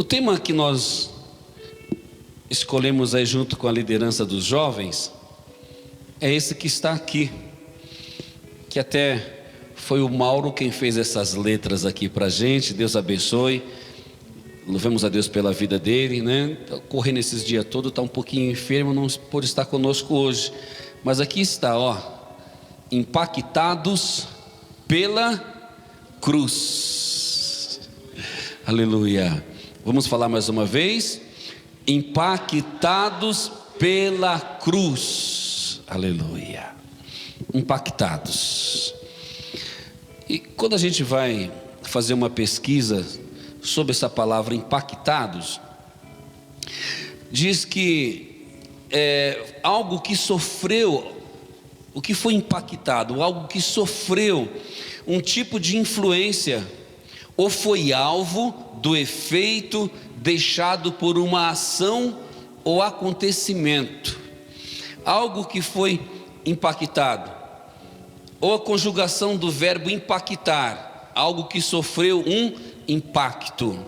O tema que nós escolhemos aí junto com a liderança dos jovens é esse que está aqui, que até foi o Mauro quem fez essas letras aqui para a gente. Deus abençoe, louvemos a Deus pela vida dele, né? Correndo esses dias todos, está um pouquinho enfermo, não pôde estar conosco hoje, mas aqui está, ó, impactados pela cruz. Aleluia. Vamos falar mais uma vez. Impactados pela cruz. Aleluia. Impactados. E quando a gente vai fazer uma pesquisa sobre essa palavra impactados, diz que é algo que sofreu, o que foi impactado, algo que sofreu um tipo de influência, ou foi alvo do efeito deixado por uma ação ou acontecimento. Algo que foi impactado, ou a conjugação do verbo impactar, algo que sofreu um impacto.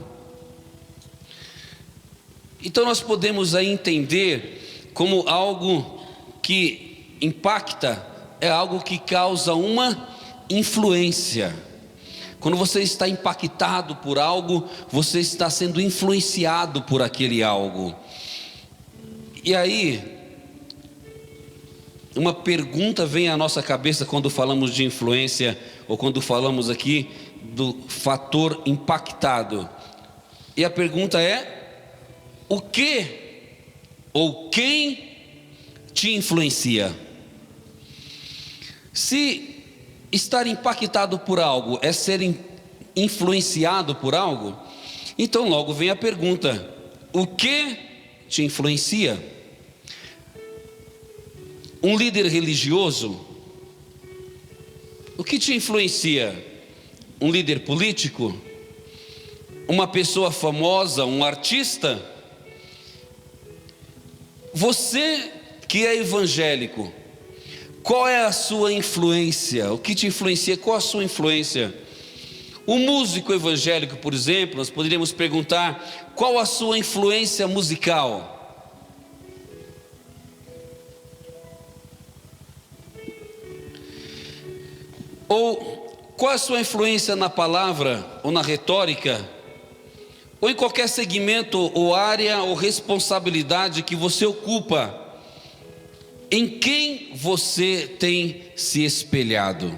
Então nós podemos aí entender como algo que impacta é algo que causa uma influência. Quando você está impactado por algo, você está sendo influenciado por aquele algo. E aí, uma pergunta vem à nossa cabeça quando falamos de influência, ou quando falamos aqui do fator impactado. E a pergunta é: o que ou quem te influencia? Se estar impactado por algo é ser influenciado por algo, então logo vem a pergunta: o que te influencia? Um líder religioso? O que te influencia? Um líder político? Uma pessoa famosa? Um artista? Você que é evangélico, qual é a sua influência? O que te influencia? Qual a sua influência? O músico evangélico, por exemplo, nós poderíamos perguntar: qual a sua influência musical? Ou qual a sua influência na palavra, ou na retórica, ou em qualquer segmento, ou área, ou responsabilidade que você ocupa? Em quem você tem se espelhado?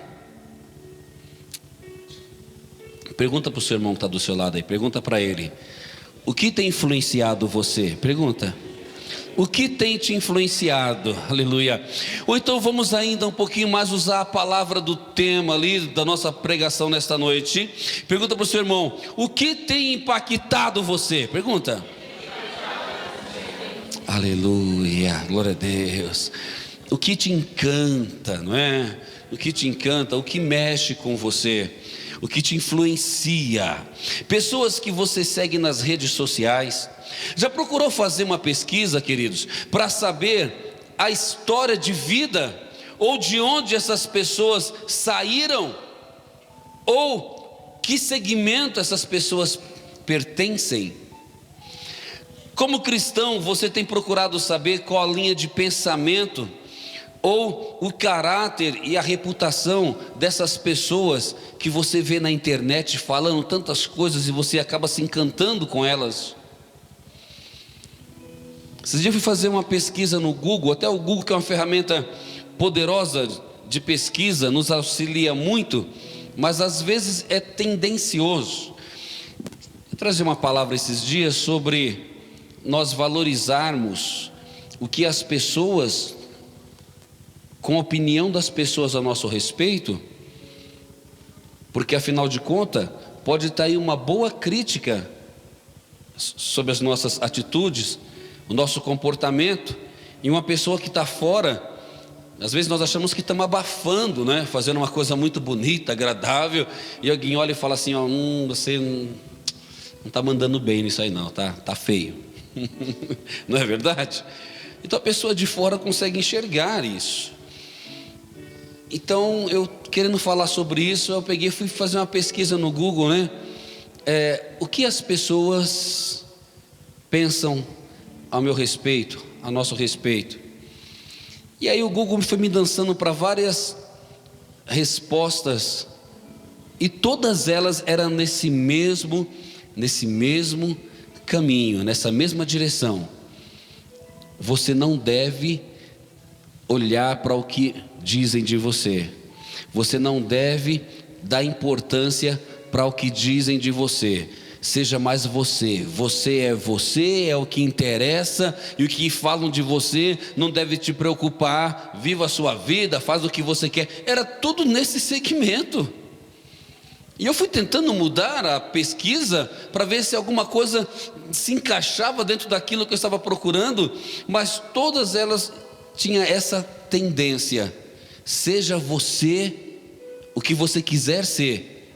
Pergunta para o seu irmão que está do seu lado aí, pergunta para ele: o que tem influenciado você? Pergunta. O que tem te influenciado? Aleluia. Ou então vamos ainda um pouquinho mais usar a palavra do tema ali da nossa pregação nesta noite. Pergunta para o seu irmão: o que tem impactado você? Pergunta. Aleluia, glória a Deus. O que te encanta, não é? O que te encanta, o que mexe com você, o que te influencia. Pessoas que você segue nas redes sociais. Já procurou fazer uma pesquisa, queridos, para saber a história de vida, ou de onde essas pessoas saíram, ou que segmento essas pessoas pertencem? Como cristão, você tem procurado saber qual a linha de pensamento, ou o caráter e a reputação dessas pessoas que você vê na internet falando tantas coisas e você acaba se encantando com elas? Esses dias eu fui fazer uma pesquisa no Google. Até o Google, que é uma ferramenta poderosa de pesquisa, nos auxilia muito, mas às vezes é tendencioso. Eu trazer uma palavra esses dias sobre nós valorizarmos o que as pessoas, com a opinião das pessoas a nosso respeito, porque afinal de contas pode estar aí uma boa crítica sobre as nossas atitudes, o nosso comportamento, e uma pessoa que está fora, às vezes nós achamos que estamos abafando, né? Fazendo uma coisa muito bonita, agradável, e alguém olha e fala assim: ó, você não está mandando bem nisso aí não, tá feio. Não é verdade? Então a pessoa de fora consegue enxergar isso. Então eu, querendo falar sobre isso, eu fui fazer uma pesquisa no Google, né? O que as pessoas pensam ao meu respeito, a nosso respeito. E aí o Google foi me lançando para várias respostas, e todas elas eram nesse mesmo caminho, nessa mesma direção. Você não deve olhar para o que dizem de você. Você não deve dar importância para o que dizem de você. Seja mais você. Você é o que interessa, e o que falam de você não deve te preocupar. Viva a sua vida, faz o que você quer. Era tudo nesse segmento. E eu fui tentando mudar a pesquisa para ver se alguma coisa se encaixava dentro daquilo que eu estava procurando, mas todas elas tinham essa tendência: seja você o que você quiser ser,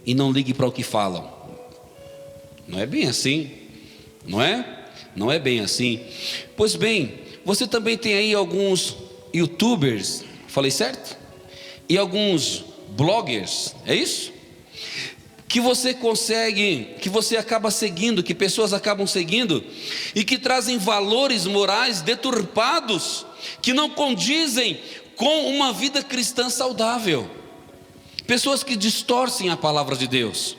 e não ligue para o que falam. Não é bem assim, não é? Não é bem assim. Pois bem, você também tem aí alguns youtubers, falei certo? E alguns bloggers, é isso? Que você consegue, que você acaba seguindo, que pessoas acabam seguindo, e que trazem valores morais deturpados, que não condizem com uma vida cristã saudável. Pessoas que distorcem a palavra de Deus,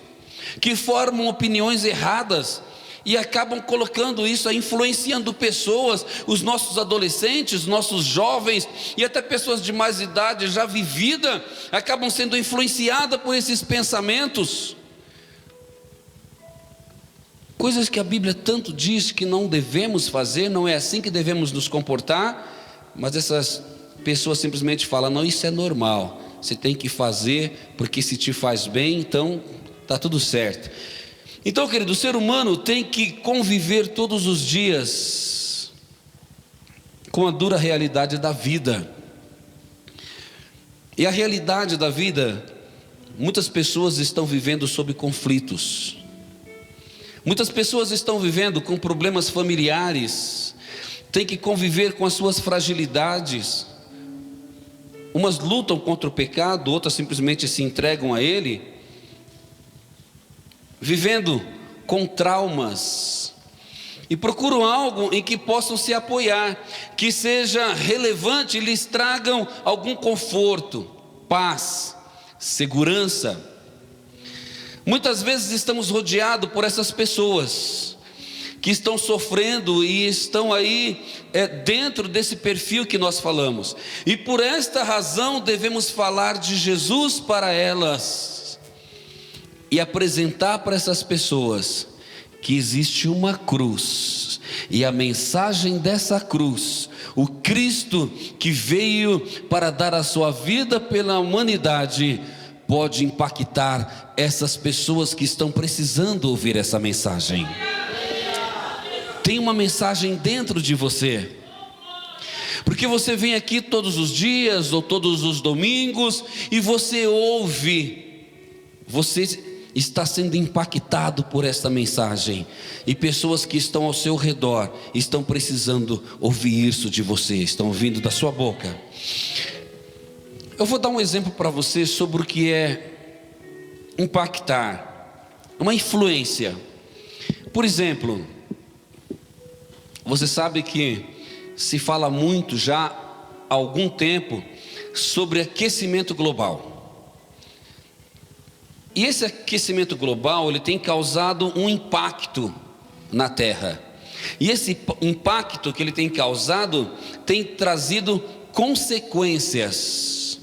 que formam opiniões erradas e acabam colocando isso, influenciando pessoas, os nossos adolescentes, nossos jovens e até pessoas de mais idade já vivida, acabam sendo influenciadas por esses pensamentos. Coisas que a Bíblia tanto diz que não devemos fazer, não é assim que devemos nos comportar, mas essas pessoas simplesmente falam: não, isso é normal, você tem que fazer, porque se te faz bem, então está tudo certo. Então, querido, o ser humano tem que conviver todos os dias com a dura realidade da vida. E a realidade da vida, muitas pessoas estão vivendo sob conflitos. Muitas pessoas estão vivendo com problemas familiares, têm que conviver com as suas fragilidades. Umas lutam contra o pecado, outras simplesmente se entregam a ele, vivendo com traumas, e procuram algo em que possam se apoiar, que seja relevante e lhes tragam algum conforto, paz, segurança. Muitas vezes estamos rodeados por essas pessoas que estão sofrendo e estão aí dentro desse perfil que nós falamos, e por esta razão devemos falar de Jesus para elas e apresentar para essas pessoas que existe uma cruz, e a mensagem dessa cruz, o Cristo que veio para dar a sua vida pela humanidade, pode impactar essas pessoas que estão precisando ouvir essa mensagem. Tem uma mensagem dentro de você, porque você vem aqui todos os dias ou todos os domingos e você ouve, você está sendo impactado por esta mensagem, e pessoas que estão ao seu redor estão precisando ouvir isso de você, estão ouvindo da sua boca. Eu vou dar um exemplo para você sobre o que é impactar, uma influência. Por exemplo, você sabe que se fala muito já há algum tempo sobre aquecimento global. E esse aquecimento global, ele tem causado um impacto na Terra. E esse impacto que ele tem causado tem trazido consequências.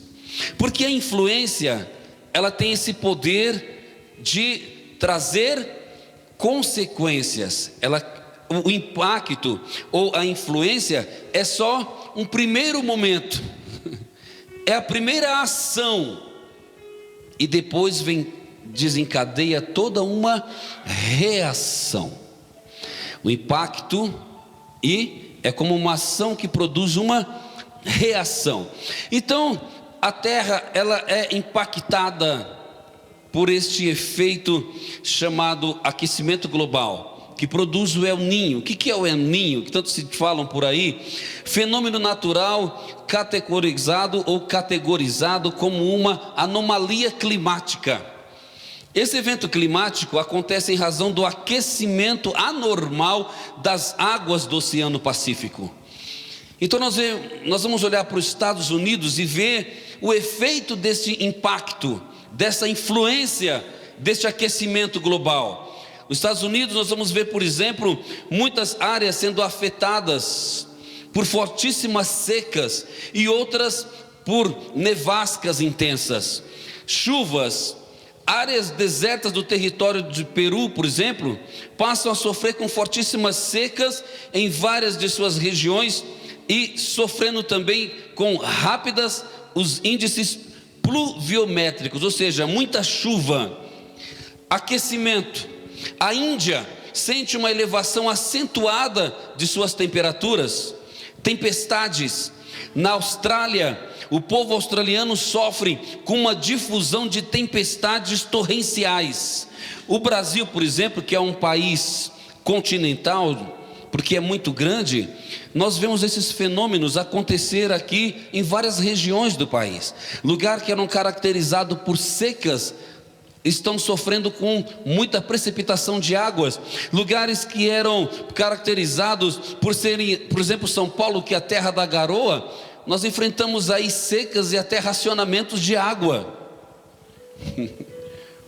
Porque a influência, ela tem esse poder de trazer consequências. O impacto ou a influência é só um primeiro momento, é a primeira ação, e depois desencadeia toda uma reação. O impacto é como uma ação que produz uma reação. Então a Terra, ela é impactada por este efeito chamado aquecimento global, que produz o El Niño. O que é o El Niño, que tanto se falam por aí? Fenômeno natural categorizado como uma anomalia climática. Esse evento climático acontece em razão do aquecimento anormal das águas do Oceano Pacífico. Então nós vamos olhar para os Estados Unidos e ver o efeito desse impacto, dessa influência, deste aquecimento global. Nos Estados Unidos nós vamos ver, por exemplo, muitas áreas sendo afetadas por fortíssimas secas e outras por nevascas intensas, chuvas. Áreas desertas do território de Peru, por exemplo, passam a sofrer com fortíssimas secas em várias de suas regiões e sofrendo também com rápidas os índices pluviométricos, ou seja, muita chuva, aquecimento. A Índia sente uma elevação acentuada de suas temperaturas, tempestades. Na Austrália, o povo australiano sofre com uma difusão de tempestades torrenciais. O Brasil, por exemplo, que é um país continental, porque é muito grande, nós vemos esses fenômenos acontecer aqui em várias regiões do país. Lugares que eram caracterizados por secas estão sofrendo com muita precipitação de águas. Lugares que eram caracterizados por serem, por exemplo, São Paulo, que é a terra da garoa, nós enfrentamos aí secas e até racionamentos de água.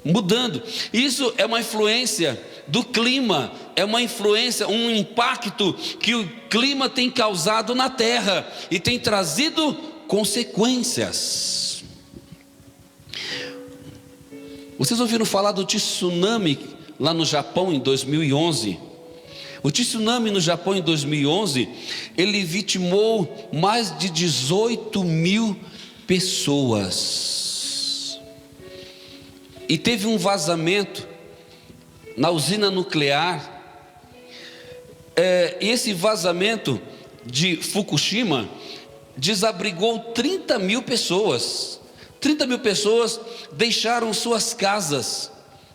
Mudando. Isso é uma influência do clima, é uma influência, um impacto que o clima tem causado na terra e tem trazido consequências. Vocês ouviram falar do tsunami lá no Japão em 2011? O tsunami no Japão em 2011, ele vitimou mais de 18 mil pessoas. E teve um vazamento na usina nuclear. Esse vazamento de Fukushima desabrigou 30 mil pessoas. 30 mil pessoas deixaram suas casas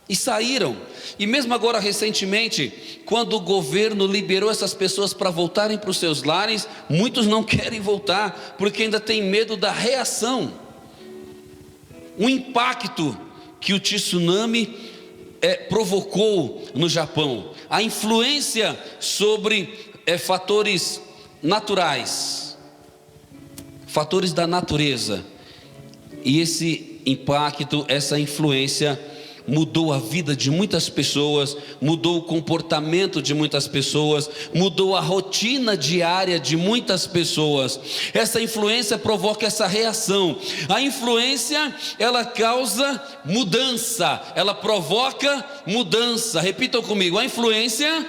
e saíram. E mesmo agora recentemente, quando o governo liberou essas pessoas para voltarem para os seus lares, muitos não querem voltar, porque ainda tem medo da reação. O impacto que o tsunami provocou no Japão, a influência sobre fatores naturais, fatores da natureza. E esse impacto, essa influência mudou a vida de muitas pessoas, mudou o comportamento de muitas pessoas, mudou a rotina diária de muitas pessoas. Essa influência provoca essa reação. A influência, ela causa mudança, ela provoca mudança. Repitam comigo: a influência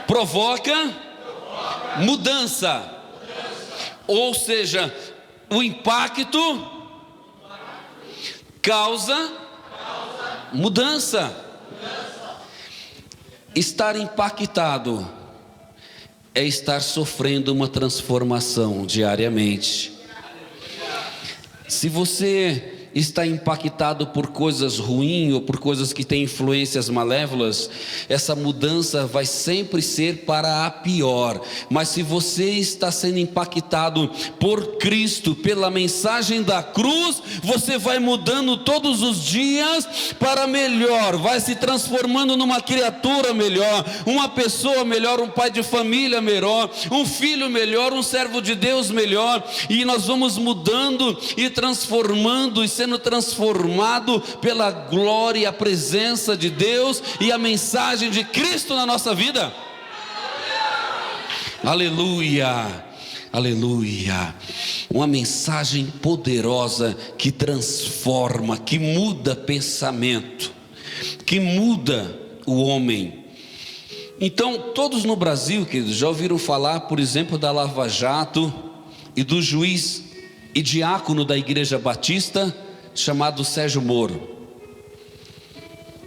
provoca mudança. Ou seja, o impacto causa mudança. Estar impactado é estar sofrendo uma transformação diariamente. Se você está impactado por coisas ruins ou por coisas que têm influências malévolas, essa mudança vai sempre ser para a pior. Mas se você está sendo impactado por Cristo, pela mensagem da cruz, você vai mudando todos os dias para melhor, vai se transformando numa criatura melhor, uma pessoa melhor, um pai de família melhor, um filho melhor, um servo de Deus melhor. E nós vamos mudando e transformando e sendo transformado pela glória e a presença de Deus e a mensagem de Cristo na nossa vida. Aleluia, aleluia. Uma mensagem poderosa que transforma, que muda pensamento, que muda o homem. Então, todos no Brasil, queridos, já ouviram falar, por exemplo, da Lava Jato e do juiz e diácono da Igreja Batista, chamado Sérgio Moro,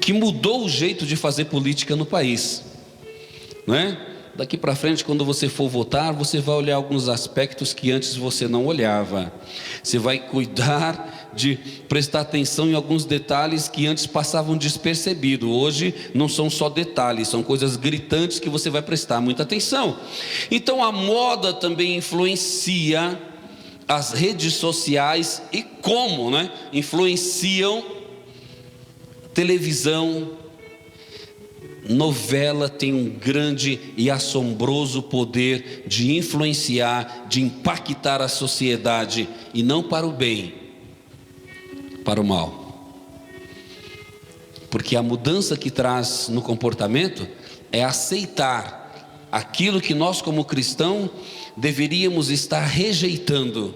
que mudou o jeito de fazer política no país, não é? Daqui para frente, quando você for votar, você vai olhar alguns aspectos que antes você não olhava. Você vai cuidar de prestar atenção em alguns detalhes que antes passavam despercebidos. Hoje não são só detalhes, são coisas gritantes que você vai prestar muita atenção. Então a moda também influencia as redes sociais e como, influenciam televisão, novela tem um grande e assombroso poder de influenciar, de impactar a sociedade, e não para o bem, para o mal. Porque a mudança que traz no comportamento é aceitar aquilo que nós, como cristãos, deveríamos estar rejeitando,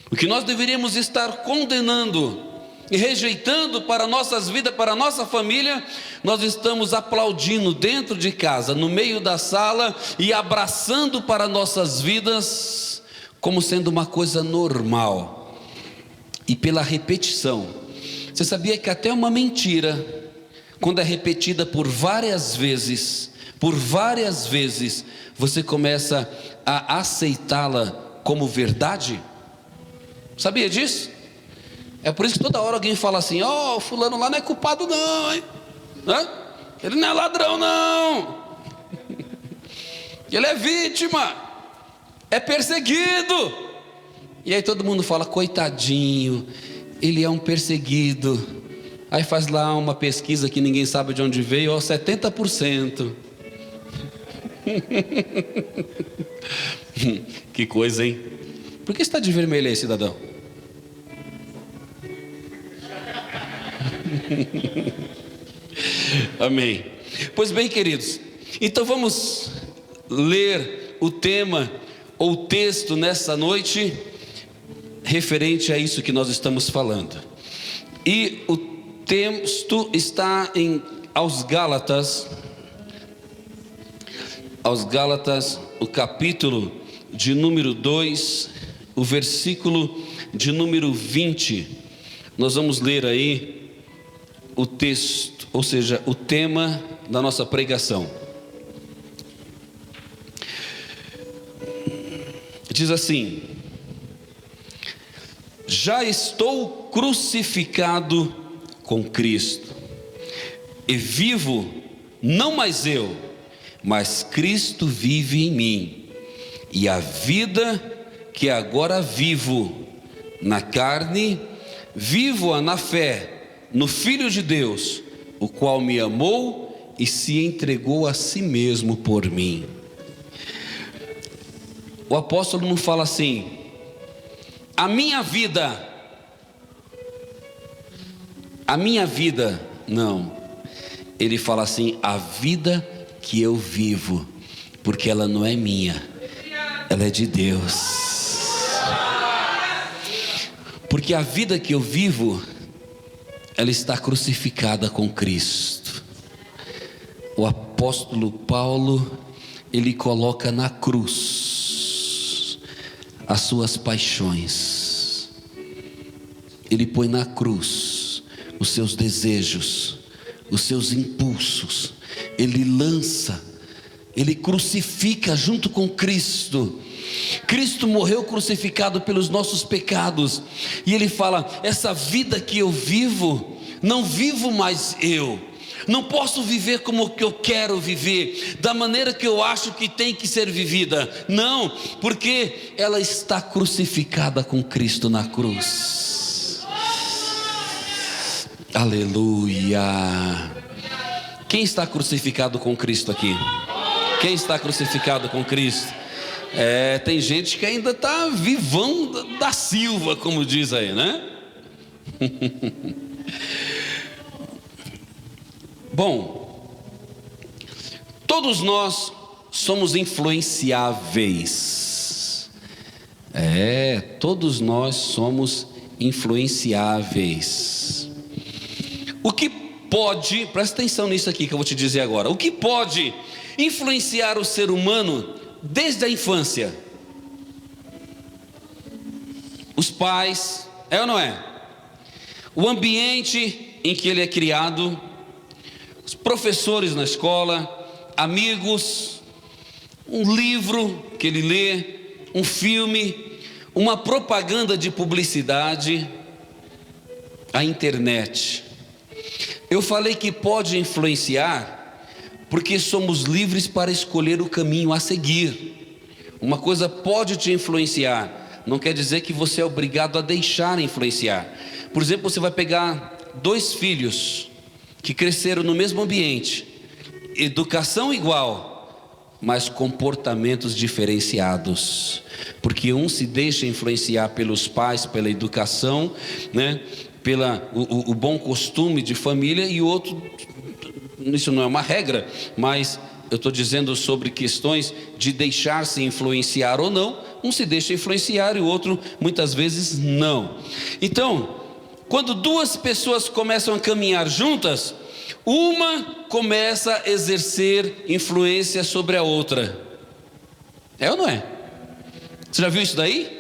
o que nós deveríamos estar condenando e rejeitando para nossas vidas, para a nossa família, nós estamos aplaudindo dentro de casa, no meio da sala, e abraçando para nossas vidas como sendo uma coisa normal. E pela repetição, você sabia que até uma mentira, quando é repetida por várias vezes, você começa a aceitá-la como verdade? Sabia disso? É por isso que toda hora alguém fala assim: ó, fulano lá não é culpado não, hein? Ele não é ladrão não, ele é vítima, é perseguido. E aí todo mundo fala: coitadinho, ele é um perseguido. Aí faz lá uma pesquisa que ninguém sabe de onde veio, 70%. Que coisa, hein? Por que está de vermelho aí, cidadão? Amém. Pois bem, queridos, então vamos ler o tema ou o texto nessa noite referente a isso que nós estamos falando. E o texto está aos Gálatas, o capítulo de número 2, o versículo de número 20. Nós vamos ler aí o texto, ou seja, o tema da nossa pregação. Diz assim: já estou crucificado com Cristo, e vivo não mais eu, mas Cristo vive em mim, e a vida que agora vivo na carne, vivo-a na fé no Filho de Deus, o qual me amou e se entregou a si mesmo por mim. O apóstolo não fala assim: a minha vida, não. Ele fala assim: a vida que eu vivo, porque ela não é minha, ela é de Deus. Porque a vida que eu vivo, ela está crucificada com Cristo. O apóstolo Paulo, ele coloca na cruz as suas paixões, ele põe na cruz os seus desejos, os seus impulsos, ele lança, ele crucifica junto com Cristo. Cristo morreu crucificado pelos nossos pecados, e ele fala: essa vida que eu vivo, não vivo mais eu, não posso viver como que eu quero viver, da maneira que eu acho que tem que ser vivida, não, porque ela está crucificada com Cristo na cruz. Aleluia. Quem está crucificado com Cristo aqui? Quem está crucificado com Cristo? Tem gente que ainda está vivão da Silva, como diz aí, né? Bom, todos nós somos influenciáveis. Todos nós somos influenciáveis. O que pode, presta atenção nisso aqui que eu vou te dizer agora, o que pode influenciar o ser humano desde a infância? Os pais, é ou não é? O ambiente em que ele é criado, os professores na escola, amigos, um livro que ele lê, um filme, uma propaganda de publicidade, a internet. Eu falei que pode influenciar porque somos livres para escolher o caminho a seguir. Uma coisa pode te influenciar, não quer dizer que você é obrigado a deixar influenciar. Por exemplo, você vai pegar 2 filhos, que cresceram no mesmo ambiente, educação igual, mas comportamentos diferenciados, porque um se deixa influenciar pelos pais, pela educação, né? O bom costume de família, e o outro, isso não é uma regra, mas eu estou dizendo sobre questões de deixar-se influenciar ou não. Um se deixa influenciar e o outro muitas vezes não. Então, quando duas pessoas começam a caminhar juntas, uma começa a exercer influência sobre a outra. É ou não é? Você já viu isso daí?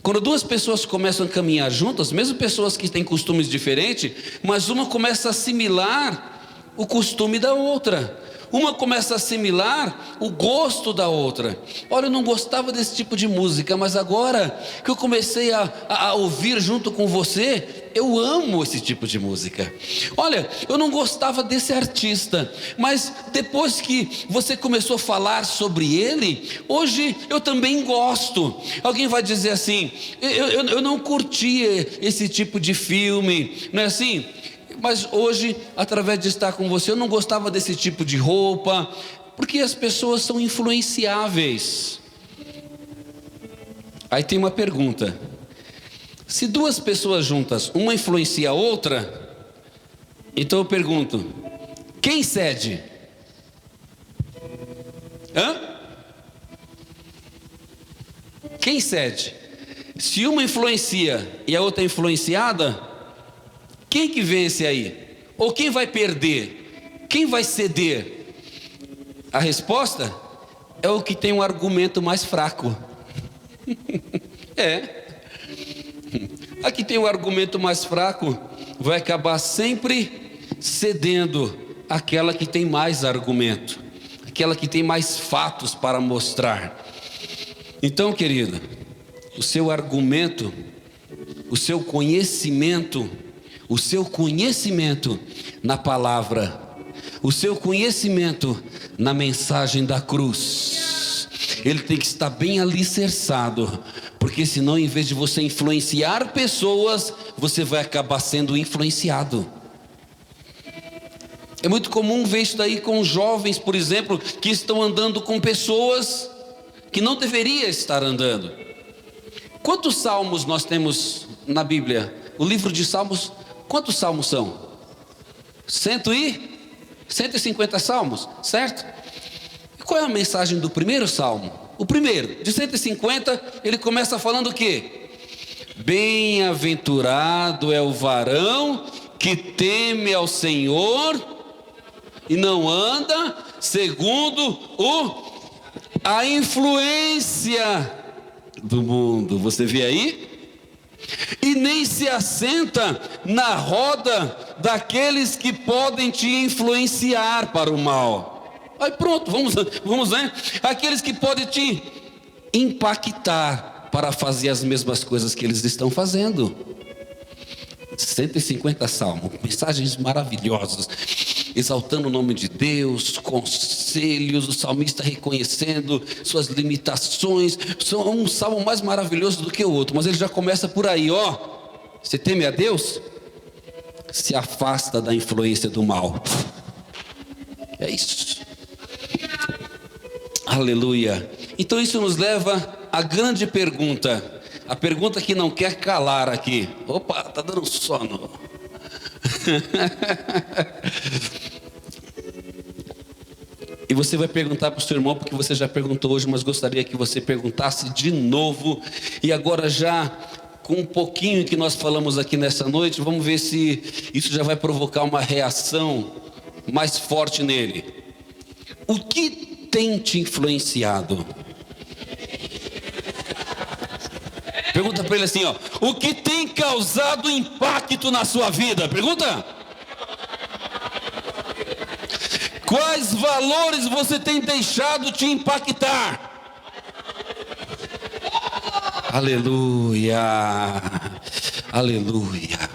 Quando duas pessoas começam a caminhar juntas, mesmo pessoas que têm costumes diferentes, mas uma começa a assimilar o costume da outra. Uma começa a assimilar o gosto da outra. Olha, eu não gostava desse tipo de música, mas agora que eu comecei a ouvir junto com você, eu amo esse tipo de música. Olha, eu não gostava desse artista, mas depois que você começou a falar sobre ele, hoje eu também gosto. Alguém vai dizer assim, eu não curtia esse tipo de filme, não é assim? Mas hoje, através de estar com você, eu não gostava desse tipo de roupa, porque as pessoas são influenciáveis. Aí tem uma pergunta: se duas pessoas juntas, uma influencia a outra, então eu pergunto, quem cede? Quem cede? Se uma influencia e a outra é influenciada, quem que vence aí? Ou quem vai perder? Quem vai ceder? A resposta é o que tem um argumento mais fraco. Aqui tem um argumento mais fraco, vai acabar sempre cedendo aquela que tem mais argumento, aquela que tem mais fatos para mostrar. Então, querido, o seu argumento, o seu conhecimento na palavra, o seu conhecimento na mensagem da cruz, ele tem que estar bem alicerçado, porque senão, em vez de você influenciar pessoas, você vai acabar sendo influenciado. É muito comum ver isso daí com jovens, por exemplo, que estão andando com pessoas que não deveria estar andando. Quantos salmos nós temos na Bíblia? O livro de Salmos, quantos salmos são? 150 salmos, certo? E qual é a mensagem do primeiro salmo? O primeiro, de 150, ele começa falando o quê? Bem-aventurado é o varão que teme ao Senhor e não anda segundo a influência do mundo. Você vê aí? E nem se assenta na roda daqueles que podem te influenciar para o mal. Aí pronto, vamos né? Aqueles que podem te impactar para fazer as mesmas coisas que eles estão fazendo. 150 salmos, mensagens maravilhosas, exaltando o nome de Deus, conselhos, o salmista reconhecendo suas limitações. São um salmo mais maravilhoso do que o outro, mas ele já começa por aí, ó. Você teme a Deus? Se afasta da influência do mal. É isso. Aleluia. Então isso nos leva à grande pergunta. A pergunta que não quer calar aqui. Opa, tá dando sono. E você vai perguntar para o seu irmão, porque você já perguntou hoje, mas gostaria que você perguntasse de novo. E agora já, com um pouquinho que nós falamos aqui nessa noite, vamos ver se isso já vai provocar uma reação mais forte nele. O que tem te influenciado? Pergunta para ele assim, ó: o que tem causado impacto na sua vida? Pergunta. Quais valores você tem deixado te impactar? Aleluia, aleluia.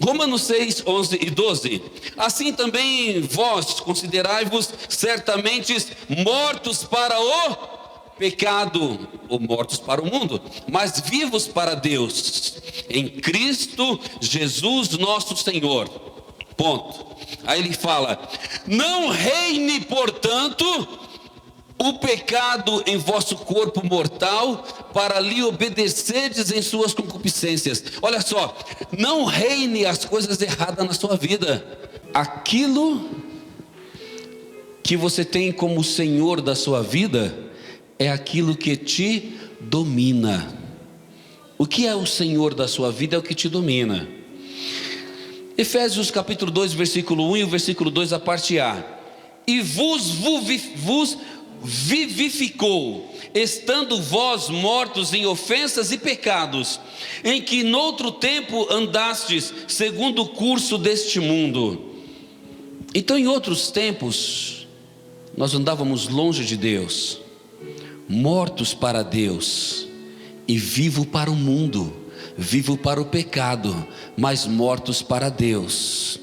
Romanos 6, 11 e 12. Assim também vós considerai-vos certamente mortos para o pecado, ou mortos para o mundo, mas vivos para Deus, em Cristo Jesus nosso Senhor. Ponto. Aí ele fala: não reine, portanto, o pecado em vosso corpo mortal, para lhe obedecerdes em suas concupiscências. Olha só, não reine as coisas erradas na sua vida. Aquilo que você tem como Senhor da sua vida é aquilo que te domina. O que é o Senhor da sua vida é o que te domina. Efésios capítulo 2, versículo 1 e o versículo 2, a parte A. E vos vivificou, estando vós mortos em ofensas e pecados, em que noutro tempo andastes, segundo o curso deste mundo. Então, em outros tempos, nós andávamos longe de Deus, mortos para Deus, e vivo para o mundo, vivo para o pecado, mas mortos para Deus.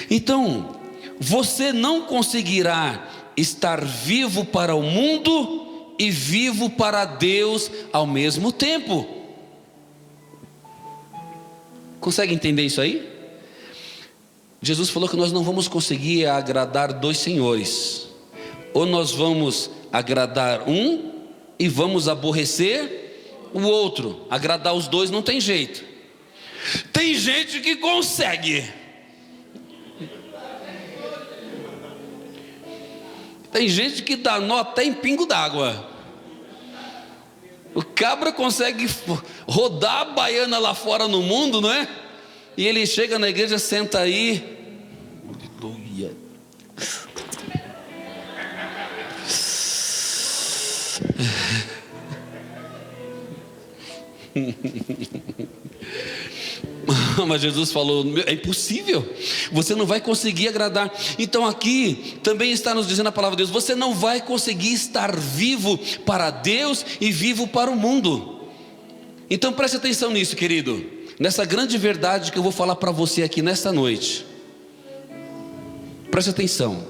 Então, você não conseguirá estar vivo para o mundo e vivo para Deus ao mesmo tempo. Consegue entender isso aí? Jesus falou que nós não vamos conseguir agradar dois senhores. Ou nós vamos agradar um e vamos aborrecer o outro. Agradar os dois não tem jeito. Tem gente que consegue. Tem gente que dá nó até em pingo d'água. O cabra consegue rodar a baiana lá fora no mundo, não é? E ele chega na igreja, senta aí. Aleluia. Mas Jesus falou: é impossível, você não vai conseguir agradar. Então aqui também está nos dizendo a palavra de Deus: você não vai conseguir estar vivo para Deus e vivo para o mundo. Então preste atenção nisso, querido, nessa grande verdade que eu vou falar para você aqui nesta noite. Preste atenção.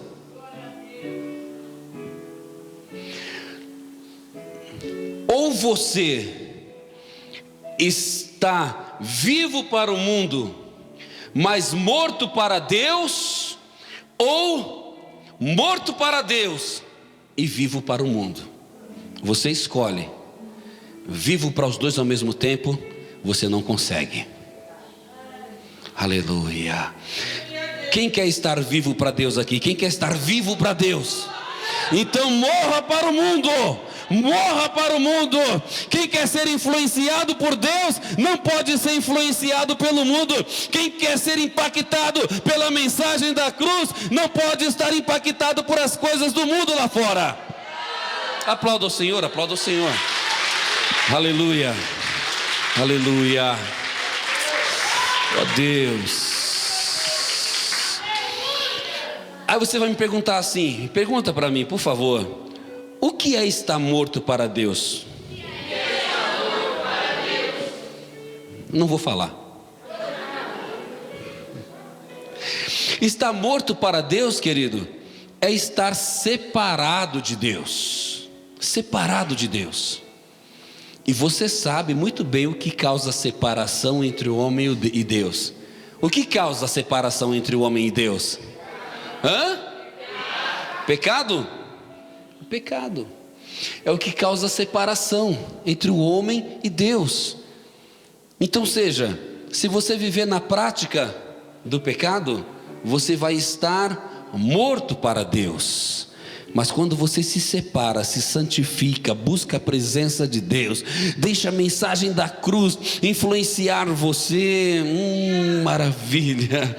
Ou você está vivo para o mundo, mas morto para Deus, ou morto para Deus e vivo para o mundo. Você escolhe. Vivo para os dois ao mesmo tempo, você não consegue. Aleluia. Quem quer estar vivo para Deus aqui? Quem quer estar vivo para Deus? Então morra para o mundo. Morra para o mundo. Quem quer ser influenciado por Deus não pode ser influenciado pelo mundo. Quem quer ser impactado pela mensagem da cruz não pode estar impactado por as coisas do mundo lá fora. Aplauda o Senhor, aplauda o Senhor. Aleluia, aleluia. Ó Deus. Aí você vai me perguntar assim, pergunta para mim, por favor: o que é estar morto para Deus? Não vou falar. Estar morto para Deus, querido, é estar separado de Deus. Separado de Deus. E você sabe muito bem o que causa a separação entre o homem e Deus. O que causa a separação entre o homem e Deus? Pecado? Pecado é o que causa a separação entre o homem e Deus. Então, se você viver na prática do pecado, você vai estar morto para Deus. Mas quando você se separa, se santifica, busca a presença de Deus, deixa a mensagem da cruz influenciar você, maravilha,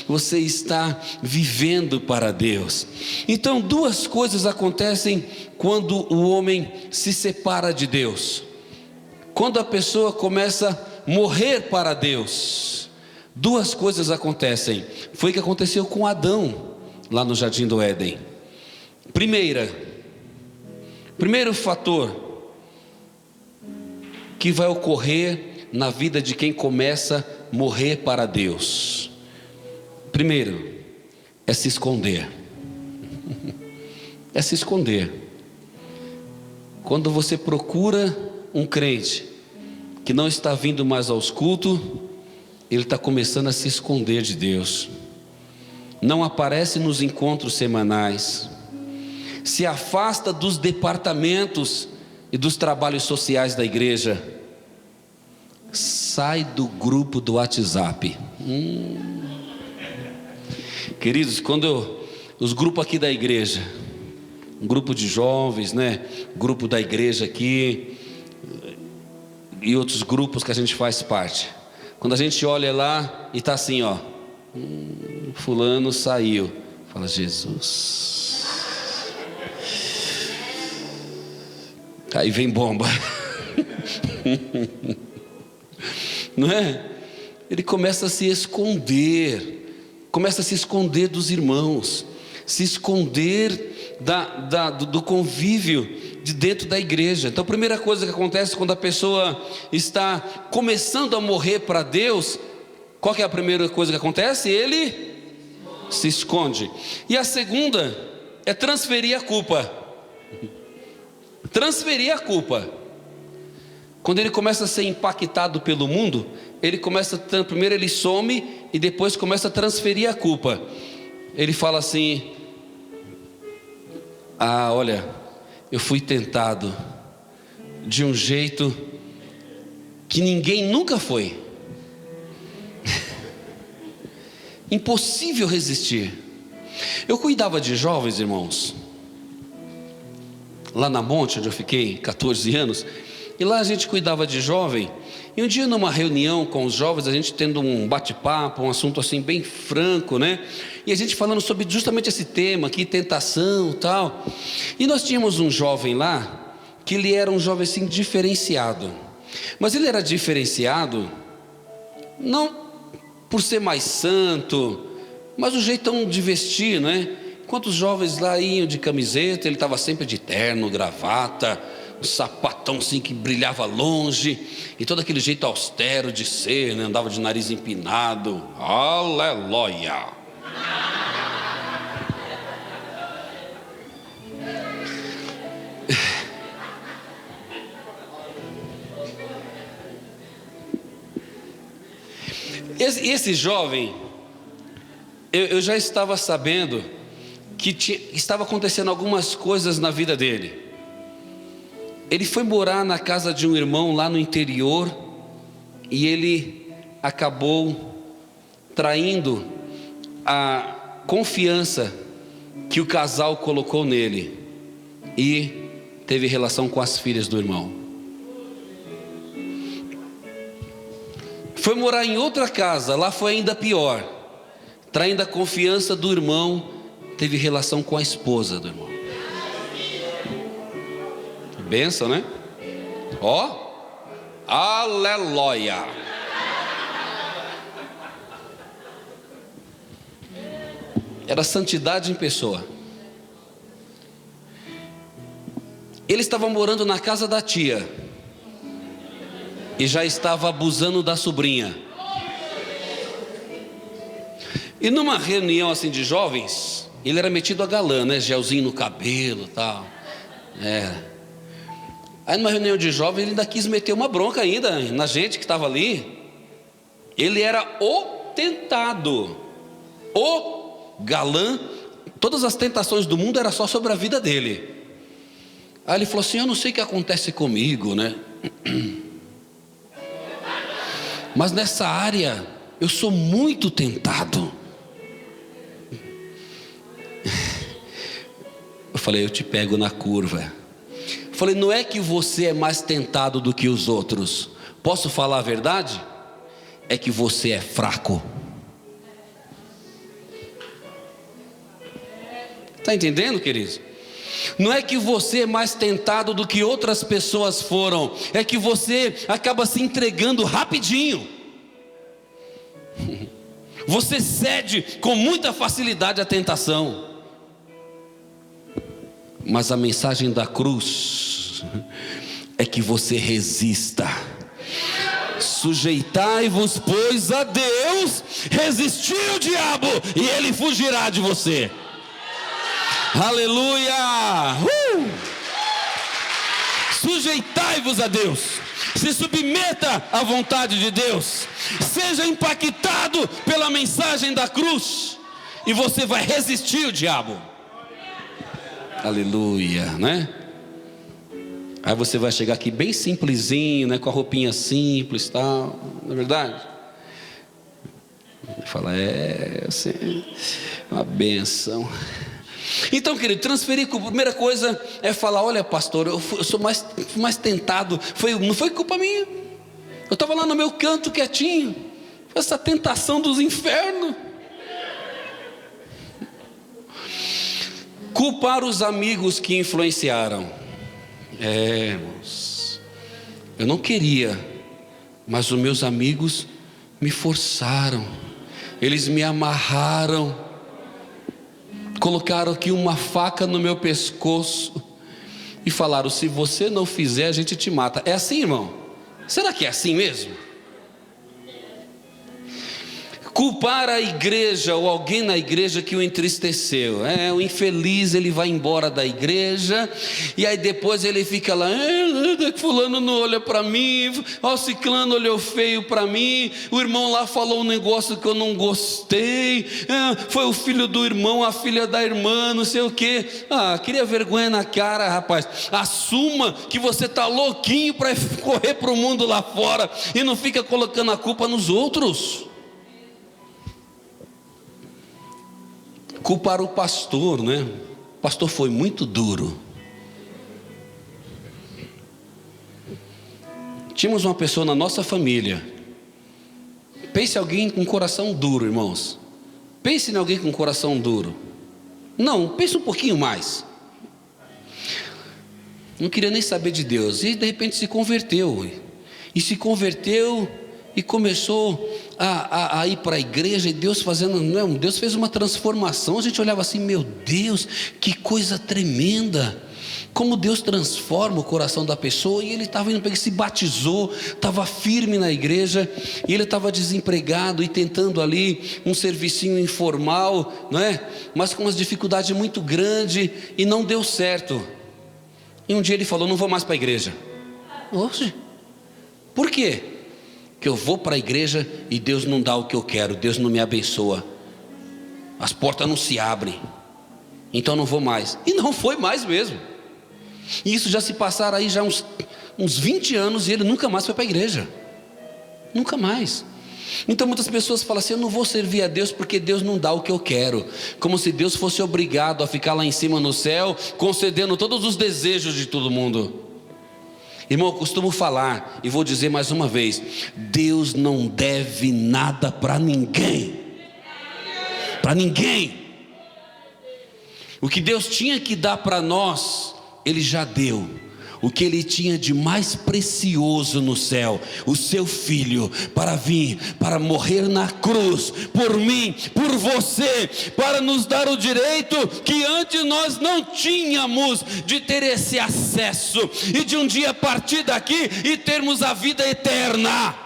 você está vivendo para Deus. Então, duas coisas acontecem quando o homem se separa de Deus. Quando a pessoa começa a morrer para Deus, duas coisas acontecem. Foi o que aconteceu com Adão lá no Jardim do Éden. Primeiro fator que vai ocorrer na vida de quem começa a morrer para Deus. Primeiro, é se esconder. É se esconder. Quando você procura um crente que não está vindo mais aos cultos, ele está começando a se esconder de Deus. não aparece nos encontros semanais, se afasta dos departamentos e dos trabalhos sociais da igreja, sai do grupo do WhatsApp. Queridos, quando os grupos aqui da igreja, um grupo de jovens, né? Grupo da igreja aqui e outros grupos que a gente faz parte. Quando a gente olha lá e está assim, ó, fulano saiu, fala: Jesus. Aí vem bomba. Não é? Ele começa a se esconder, dos irmãos, se esconder do convívio de dentro da igreja. Então a primeira coisa que acontece quando a pessoa está começando a morrer para Deus, qual que é a primeira coisa que acontece? Ele se esconde. E a segunda é transferir a culpa. Transferir a culpa. Quando ele começa a ser impactado pelo mundo, primeiro ele some e depois começa a transferir a culpa. Ele fala assim: olha, eu fui tentado de um jeito que ninguém nunca foi. Impossível resistir. Eu cuidava de jovens, irmãos, lá na Monte, onde eu fiquei 14 anos. E lá a gente cuidava de jovem. E um dia numa reunião com os jovens, a gente tendo um bate-papo, um assunto assim bem franco, né? E a gente falando sobre justamente esse tema aqui, tentação e tal. E nós tínhamos um jovem lá, que ele era um jovem assim diferenciado. Mas ele era diferenciado, não por ser mais santo, mas o jeitão de vestir, né? Enquanto os jovens lá iam de camiseta, ele estava sempre de terno, gravata, um sapatão assim que brilhava longe, e todo aquele jeito austero de ser, né? Andava de nariz empinado. Aleluia! Esse jovem, eu já estava sabendo que estava acontecendo algumas coisas na vida dele. Ele foi morar na casa de um irmão lá no interior, e ele acabou traindo a confiança que o casal colocou nele, e teve relação com as filhas do irmão. Foi morar em outra casa, lá foi ainda pior, traindo a confiança do irmão, teve relação com a esposa do irmão. Benção, né? Aleluia! Era santidade em pessoa. Ele estava morando na casa da tia e já estava abusando da sobrinha. E numa reunião assim de jovens, ele era metido a galã, né? Gelzinho no cabelo e tal. Aí numa reunião de jovens, ele ainda quis meter uma bronca ainda na gente que estava ali. Ele era o tentado, o galã. Todas as tentações do mundo eram só sobre a vida dele. Aí ele falou assim: eu não sei o que acontece comigo, né? Mas nessa área eu sou muito tentado. Eu falei: eu te pego na curva. Eu falei: não é que você é mais tentado do que os outros. Posso falar a verdade? É que você é fraco. Está entendendo, queridos? Não é que você é mais tentado do que outras pessoas foram, é que você acaba se entregando rapidinho. Você cede com muita facilidade à tentação. Mas a mensagem da cruz é que você resista. Sujeitai-vos, pois, a Deus, resistir o diabo e ele fugirá de você. Aleluia! Sujeitai-vos a Deus, se submeta à vontade de Deus, seja impactado pela mensagem da cruz, e você vai resistir o diabo. Aleluia, né? Aí você vai chegar aqui bem simplesinho, né? Com a roupinha simples e tal, não é verdade? Fala, assim, uma benção. Então, querido, transferir, a primeira coisa é falar: olha, pastor, eu sou mais tentado, não foi culpa minha, eu estava lá no meu canto quietinho, foi essa tentação dos infernos. Culpar os amigos que influenciaram. Irmãos, eu não queria, mas os meus amigos me forçaram, eles me amarraram, colocaram aqui uma faca no meu pescoço e falaram: se você não fizer, a gente te mata. É assim, irmão? Será que é assim mesmo? Culpar a igreja ou alguém na igreja que o entristeceu. O infeliz, ele vai embora da igreja e aí depois ele fica lá: fulano não olha para mim, ó, ciclano olhou feio para mim, o irmão lá falou um negócio que eu não gostei, foi o filho do irmão, a filha da irmã, não sei o que. Queria vergonha na cara, rapaz. Assuma que você está louquinho para correr para o mundo lá fora e não fica colocando a culpa nos outros. Culpar o pastor, né? O pastor foi muito duro. Tínhamos uma pessoa na nossa família. Pense em alguém com coração duro, irmãos. Pense em alguém com coração duro. Não, pense um pouquinho mais. Não queria nem saber de Deus. E de repente se converteu. E começou a ir para a igreja, e Deus Deus fez uma transformação. A gente olhava assim: meu Deus, que coisa tremenda, como Deus transforma o coração da pessoa. E ele estava indo, se batizou, estava firme na igreja, e ele estava desempregado e tentando ali um servicinho informal, não é? Mas com umas dificuldades muito grandes, e não deu certo. E um dia ele falou: não vou mais para a igreja. Oxe, por quê? Que eu vou para a igreja e Deus não dá o que eu quero, Deus não me abençoa, as portas não se abrem, então não vou mais. E não foi mais mesmo. E isso já se passaram aí já uns 20 anos e ele nunca mais foi para a igreja, nunca mais. Então muitas pessoas falam assim: eu não vou servir a Deus porque Deus não dá o que eu quero, como se Deus fosse obrigado a ficar lá em cima no céu, concedendo todos os desejos de todo mundo. Irmão, eu costumo falar, e vou dizer mais uma vez: Deus não deve nada para ninguém. Para ninguém. O que Deus tinha que dar para nós, Ele já deu. O que Ele tinha de mais precioso no céu, o seu Filho, para vir, para morrer na cruz, por mim, por você, para nos dar o direito que antes nós não tínhamos, de ter esse acesso, e de um dia partir daqui e termos a vida eterna.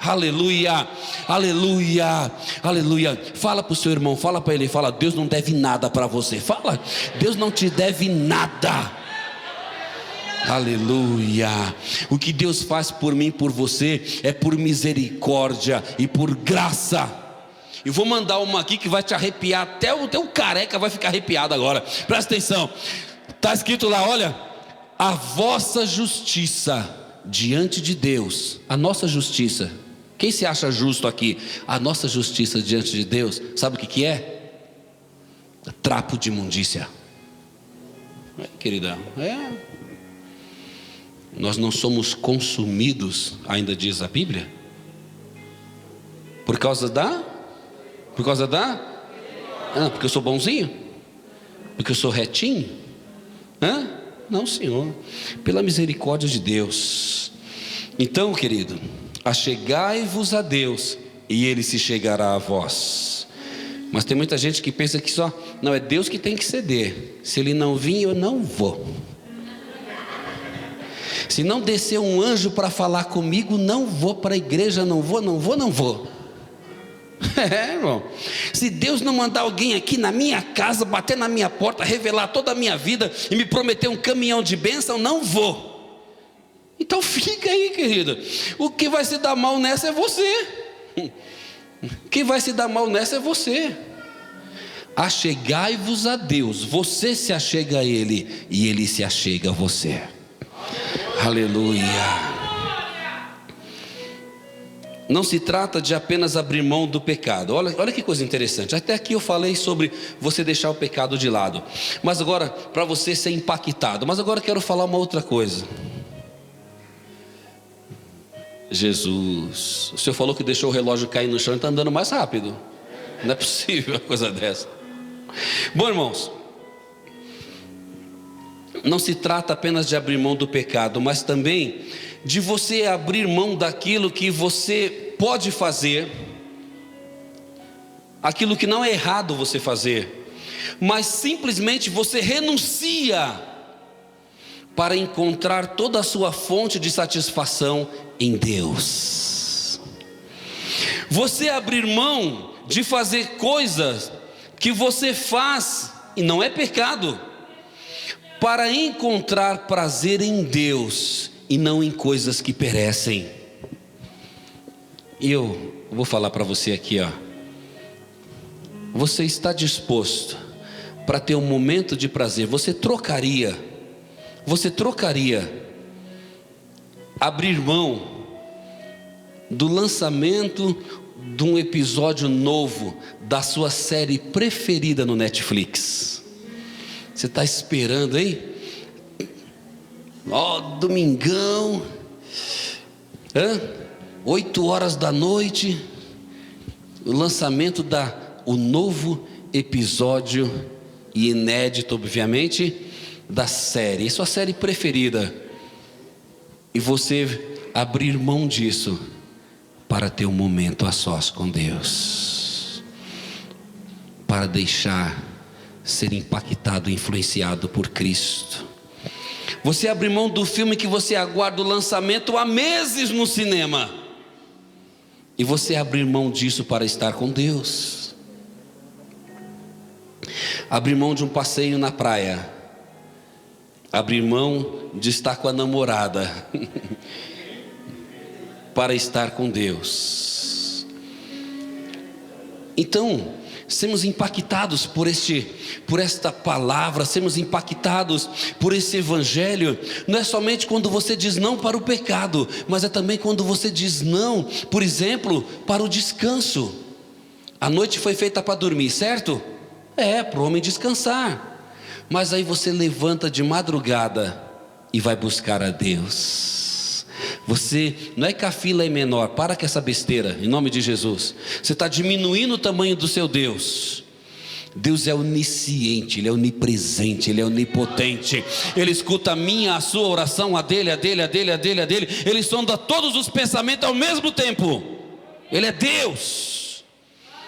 Aleluia, aleluia, aleluia. Fala para o seu irmão, fala para ele, fala: Deus não deve nada para você. Fala: Deus não te deve nada. Aleluia. O que Deus faz por mim, por você, é por misericórdia e por graça. Eu vou mandar uma aqui que vai te arrepiar, até o teu careca vai ficar arrepiado agora. Presta atenção, está escrito lá: olha, a vossa justiça diante de Deus, a nossa justiça. Quem se acha justo aqui? A nossa justiça diante de Deus, sabe o que é? Trapo de imundícia. Querida, nós não somos consumidos, ainda diz a Bíblia, por causa da? Porque eu sou bonzinho? Porque eu sou retinho? Não, Senhor, pela misericórdia de Deus. Então, querido, achegai-vos a Deus e Ele se chegará a vós. Mas tem muita gente que pensa que não, é Deus que tem que ceder. Se Ele não vir, eu não vou. Se não descer um anjo para falar comigo, não vou para a igreja, não vou. Irmão, se Deus não mandar alguém aqui na minha casa, bater na minha porta, revelar toda a minha vida e me prometer um caminhão de bênção, não vou. Então fica aí, querido. O que vai se dar mal nessa é você. Quem vai se dar mal nessa é você. achegai-vos a Deus, você se achega a Ele e Ele se achega a você. Aleluia. Não se trata de apenas abrir mão do pecado. Olha que coisa interessante. Até aqui eu falei sobre você deixar o pecado de lado, mas agora, para você ser impactado. Mas agora eu quero falar uma outra coisa. Jesus, o Senhor falou que deixou o relógio cair no chão e está andando mais rápido. Não é possível uma coisa dessa. Bom, irmãos, não se trata apenas de abrir mão do pecado, mas também de você abrir mão daquilo que você pode fazer, aquilo que não é errado você fazer, mas simplesmente você renuncia para encontrar toda a sua fonte de satisfação em Deus. Você abrir mão de fazer coisas que você faz e não é pecado, para encontrar prazer em Deus e não em coisas que perecem. E eu vou falar para você aqui, ó. Você está disposto para ter um momento de prazer? Você trocaria abrir mão do lançamento de um episódio novo da sua série preferida no Netflix? Você está esperando, hein? Domingão, 8 horas da noite, o lançamento o novo episódio, e inédito obviamente, da série, é sua série preferida, e você abrir mão disso para ter um momento a sós com Deus, para deixar ser impactado, influenciado por Cristo. Você abre mão do filme que você aguarda o lançamento há meses no cinema, e você abrir mão disso para estar com Deus. Abrir mão de um passeio na praia, abrir mão de estar com a namorada para estar com Deus. Então, sermos impactados por esta palavra, sermos impactados por esse evangelho, não é somente quando você diz não para o pecado, mas é também quando você diz não, por exemplo, para o descanso. A noite foi feita para dormir, certo? Para o homem descansar, mas aí você levanta de madrugada e vai buscar a Deus. Você, não é que a fila é menor, para com essa besteira, em nome de Jesus. Você está diminuindo o tamanho do seu Deus. Deus é onisciente, Ele é onipresente, Ele é onipotente. Ele escuta a minha, a sua oração, a dele, a dele, a dele, a dele, a dele. Ele sonda todos os pensamentos ao mesmo tempo. Ele é Deus.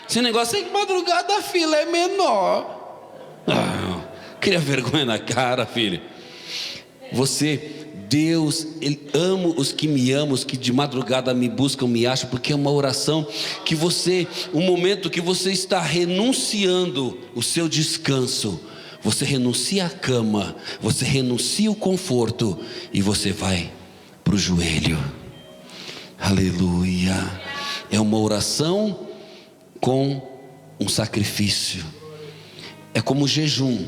Esse negócio é que madrugada a fila é menor. Cria vergonha na cara, filho. Deus, Ele ama os que me amam, os que de madrugada me buscam, me acham, porque é uma oração que um momento que você está renunciando o seu descanso, você renuncia a cama, você renuncia o conforto, e você vai para o joelho. Aleluia. É uma oração com um sacrifício. É como jejum.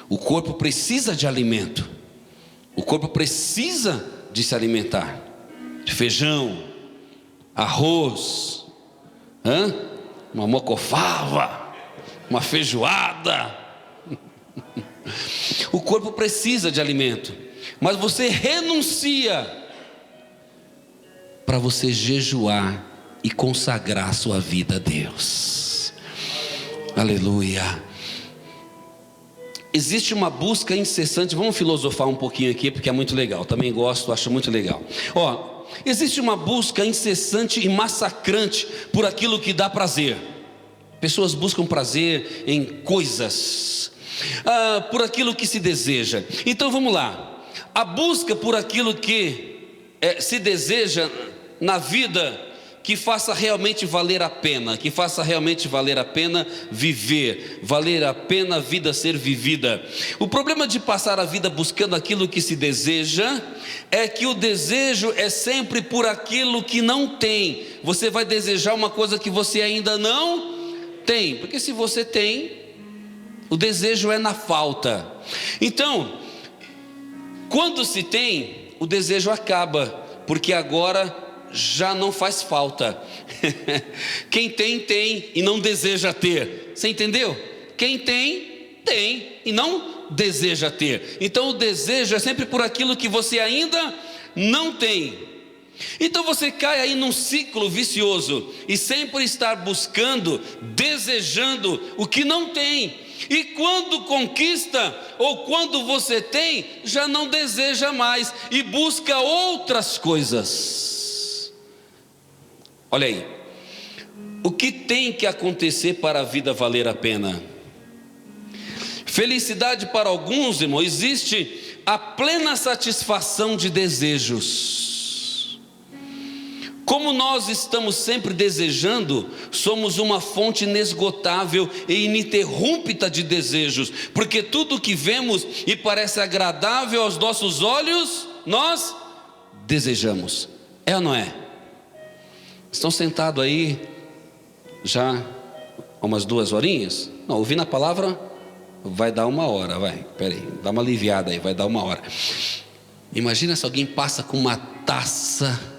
O corpo precisa de alimento. O corpo precisa de se alimentar, de feijão, arroz, uma mocofava, uma feijoada. O corpo precisa de alimento, mas você renuncia para você jejuar e consagrar a sua vida a Deus. Aleluia. Existe uma busca incessante. Vamos filosofar um pouquinho aqui, porque é muito legal. Também gosto, acho muito legal. Existe uma busca incessante e massacrante por aquilo que dá prazer. Pessoas buscam prazer em coisas, por aquilo que se deseja. Então vamos lá. A busca por aquilo que se deseja na vida, que faça realmente valer a pena, que faça realmente valer a pena viver, valer a pena a vida ser vivida. O problema de passar a vida buscando aquilo que se deseja, é que o desejo é sempre por aquilo que não tem. Você vai desejar uma coisa que você ainda não tem, porque se você tem, o desejo é na falta. Então, quando se tem, o desejo acaba, porque agora já não faz falta. Quem tem, tem e não deseja ter. Você entendeu? Quem tem, tem e não deseja ter. Então o desejo é sempre por aquilo que você ainda não tem. Então você cai aí num ciclo vicioso e sempre estar buscando, desejando o que não tem. E quando conquista, ou quando você tem, já não deseja mais e busca outras coisas. Olha aí, o que tem que acontecer para a vida valer a pena? Felicidade para alguns, irmão, existe a plena satisfação de desejos. Como nós estamos sempre desejando, somos uma fonte inesgotável e ininterrupta de desejos, porque tudo que vemos e parece agradável aos nossos olhos, nós desejamos. É ou não é? Estão sentados aí já há umas 2 horinhas? Não, ouvindo a palavra vai dar 1 hora, vai. Espera aí, dá uma aliviada aí, vai dar 1 hora. Imagina se alguém passa com uma taça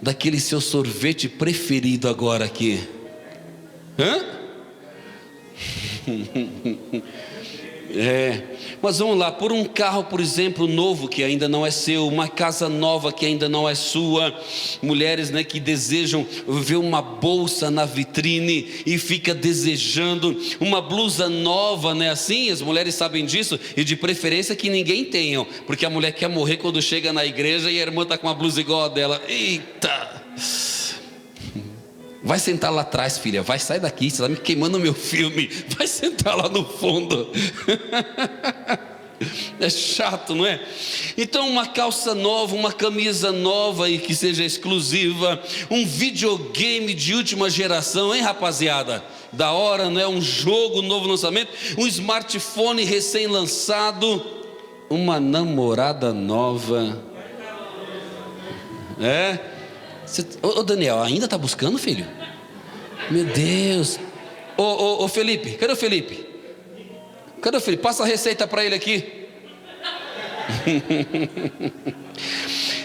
daquele seu sorvete preferido agora aqui. Mas vamos lá, por um carro, por exemplo, novo que ainda não é seu, uma casa nova que ainda não é sua, mulheres, né, que desejam ver uma bolsa na vitrine e fica desejando uma blusa nova, né, assim, as mulheres sabem disso, e de preferência que ninguém tenha, porque a mulher quer morrer quando chega na igreja e a irmã está com uma blusa igual a dela. Eita! Vai sentar lá atrás, filha, vai, sai daqui, você está me queimando o meu filme, vai sentar lá no fundo. É chato, não é? Então uma calça nova, uma camisa nova e que seja exclusiva, um videogame de última geração, hein, rapaziada? Da hora, não é? Um jogo, novo lançamento, um smartphone recém-lançado, uma namorada nova. Ô Daniel, ainda está buscando, filho? Meu Deus. Ô Felipe, cadê o Felipe? Cadê o Felipe? Passa a receita para ele aqui.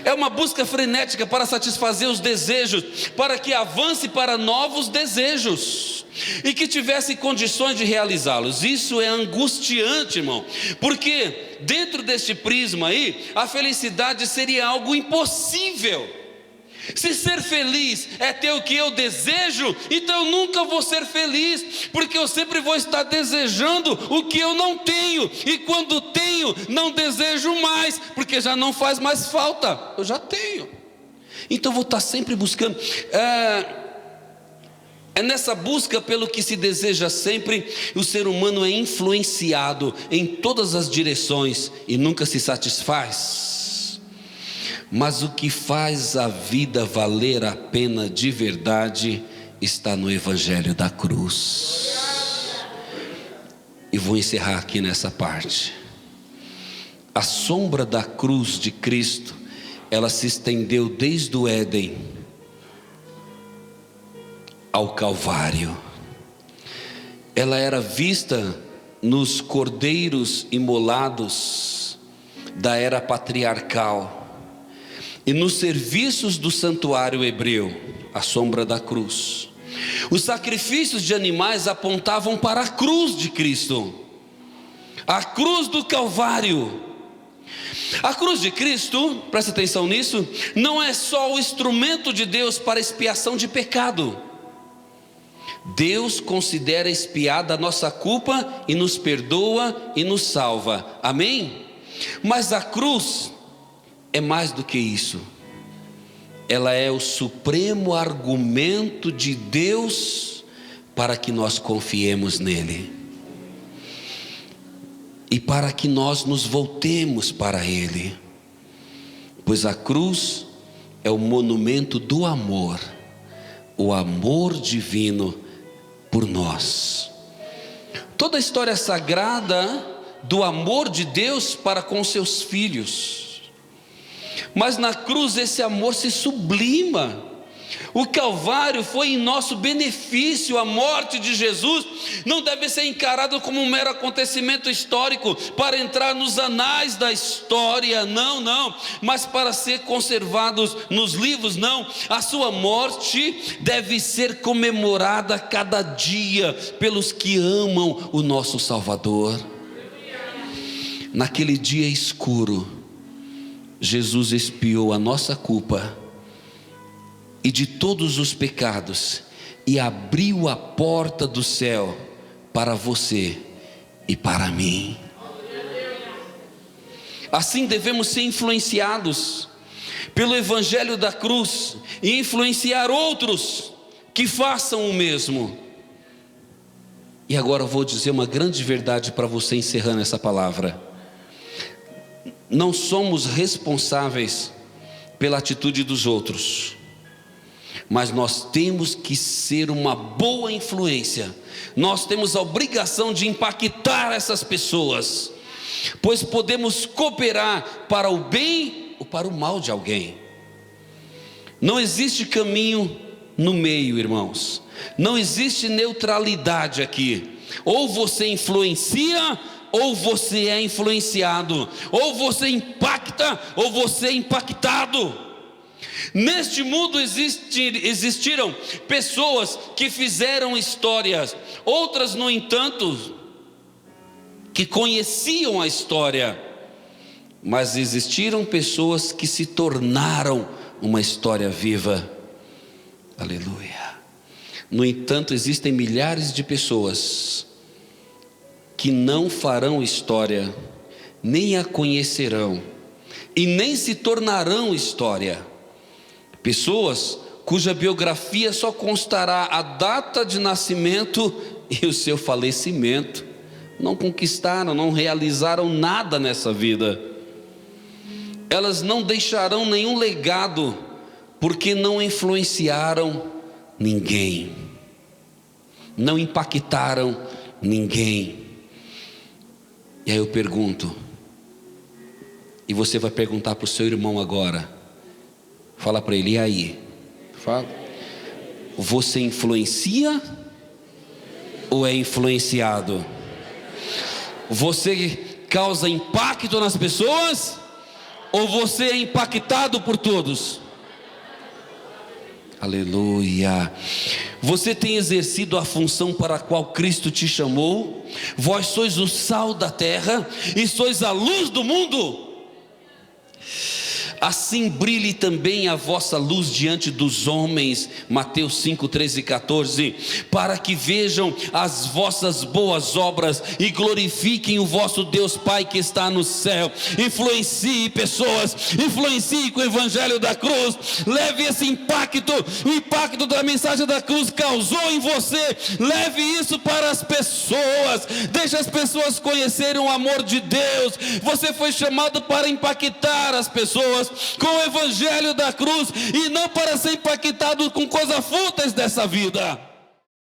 É uma busca frenética para satisfazer os desejos, para que avance para novos desejos e que tivesse condições de realizá-los. Isso é angustiante, irmão, porque dentro deste prisma aí, a felicidade seria algo impossível. Se ser feliz é ter o que eu desejo, então eu nunca vou ser feliz, porque eu sempre vou estar desejando o que eu não tenho, e quando tenho, não desejo mais, porque já não faz mais falta, eu já tenho. Então eu vou estar sempre buscando. É nessa busca pelo que se deseja sempre, o ser humano é influenciado em todas as direções e nunca se satisfaz. Mas o que faz a vida valer a pena de verdade está no Evangelho da cruz. E vou encerrar aqui nessa parte. A sombra da cruz de Cristo, ela se estendeu desde o Éden ao Calvário. Ela era vista nos cordeiros imolados da era patriarcal e nos serviços do santuário hebreu, a sombra da cruz. Os sacrifícios de animais apontavam para a cruz de Cristo, a cruz do Calvário. A cruz de Cristo, presta atenção nisso, não é só o instrumento de Deus para expiação de pecado. Deus considera expiada a nossa culpa e nos perdoa e nos salva, amém? Mas a cruz é mais do que isso. Ela é o supremo argumento de Deus para que nós confiemos nele e para que nós nos voltemos para ele, pois a cruz é o monumento do amor, o amor divino por nós. Toda a história sagrada do amor de Deus para com seus filhos. Mas na cruz esse amor se sublima O Calvário foi em nosso benefício. A morte de Jesus não deve ser encarada como um mero acontecimento histórico para entrar nos anais da história, não, mas para ser conservados nos livros, não. A sua morte deve ser comemorada cada dia pelos que amam o nosso Salvador. Naquele dia escuro, Jesus expiou a nossa culpa e de todos os pecados, e abriu a porta do céu para você e para mim. Assim devemos ser influenciados pelo Evangelho da cruz e influenciar outros que façam o mesmo. E agora eu vou dizer uma grande verdade para você, encerrando essa palavra. Não somos responsáveis pela atitude dos outros, mas nós temos que ser uma boa influência. Nós temos a obrigação de impactar essas pessoas, pois podemos cooperar para o bem ou para o mal de alguém. Não existe caminho no meio, irmãos. Não existe neutralidade aqui. Ou você influencia, ou você é influenciado. Ou você impacta, ou você é impactado. Neste mundo existiram pessoas que fizeram histórias, outras, no entanto, que conheciam a história, mas existiram pessoas que se tornaram uma história viva. Aleluia. No entanto, existem milhares de pessoas que não farão história, nem a conhecerão e nem se tornarão história. Pessoas cuja biografia só constará a data de nascimento e o seu falecimento. Não conquistaram, não realizaram nada nessa vida. Elas não deixarão nenhum legado, porque não influenciaram ninguém, não impactaram ninguém. E aí eu pergunto, e você vai perguntar para o seu irmão agora, fala para ele, e aí? Fala. Você influencia ou é influenciado? Você causa impacto nas pessoas ou você é impactado por todos? Aleluia. Você tem exercido a função para a qual Cristo te chamou? Vós sois o sal da terra e sois a luz do mundo. Assim brilhe também a vossa luz diante dos homens, Mateus 5, 13 e 14, para que vejam as vossas boas obras e glorifiquem o vosso Deus Pai que está no céu. Influencie pessoas, influencie com o Evangelho da cruz, leve esse impacto, o impacto da mensagem da cruz causou em você, leve isso para as pessoas, deixe as pessoas conhecerem o amor de Deus. Você foi chamado para impactar as pessoas com o Evangelho da cruz, e não para ser impactado com coisas fúteis dessa vida.